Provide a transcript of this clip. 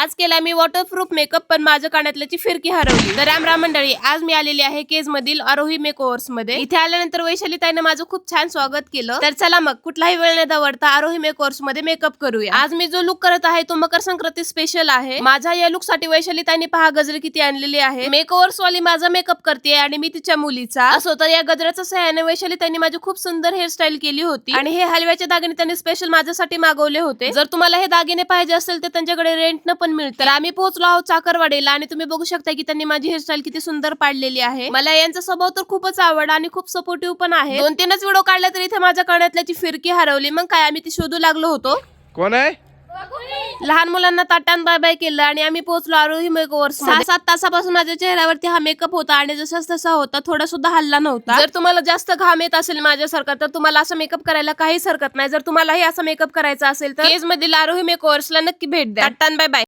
आज केला मी waterproof makeup, पण माझ्या कानातल्याची फिरकी हरवली. तर राम राम मंडळी, आज मी आलेली आहे केज मधील आरोही मेकओव्हर्स मध्ये. इथे आल्यानंतर वैशाली ताईने माझं खूप छान स्वागत केलं. तर चला मग कुठलाही वेळ न दवडता आरोही मेकओव्हर्स मध्ये मेकअप करूया. आज मी जो लुक करत आहे तो मकर संक्रांती स्पेशल आहे. माझ्या या लुक साठी वैशाली ताईने पहा गजरे किती आणलेली आहे. मेकओव्हर्स वाली माझा मेकअप करते आणि मी तिच्या मुलीचा. असो तर या गजऱ्याच्या सहाय्याने वैशाली ताईने माझी खूप सुंदर हेअरस्टाईल केली होती आणि हे हलव्याचे दागिने त्यांनी स्पेशल माझ्यासाठी मागवले होते. जर तुम्हाला हे दागिने पाहिजे असेल तर त्यांच्याकडे रेंटनं पण मिळतं. तर आम्ही पोहोचलो आहोत चाकरवाडीला आणि तुम्ही बघू शकता की त्यांनी माझी हेअरस्टाईल किती सुंदर पाडलेली आहे. मला यांचा स्वभाव तर खूपच आवडला आणि खूप सपोर्टिव्ह पण आहे. 2-3च व्हिडिओ काढले तर इथे माझ्या कानातल्याची फिरकी हरवली. मग काय आम्ही ती शोधू लागलो होतो. कोण आहे? लहान मुलांना ताटान बाय बाय केलं आणि आम्ही पोहोचलो आरोही मेकओव्हर्स. 6-7 तासापासून माझ्या चेहऱ्यावरती हा मेकअप होता आणि जसाच तसा होता, थोडा सुद्धा हल्ला नव्हता. जर तुम्हाला जास्त घाम येत असेल माझ्यासारखा तर तुम्हाला असा मेकअप करायला काहीच हरकत नाही. जर तुम्हालाही असा मेकअप करायचा असेल तर केज मधील आरोही मेकओव्हर्सला नक्की भेट द्या. ताटान बाय बाय.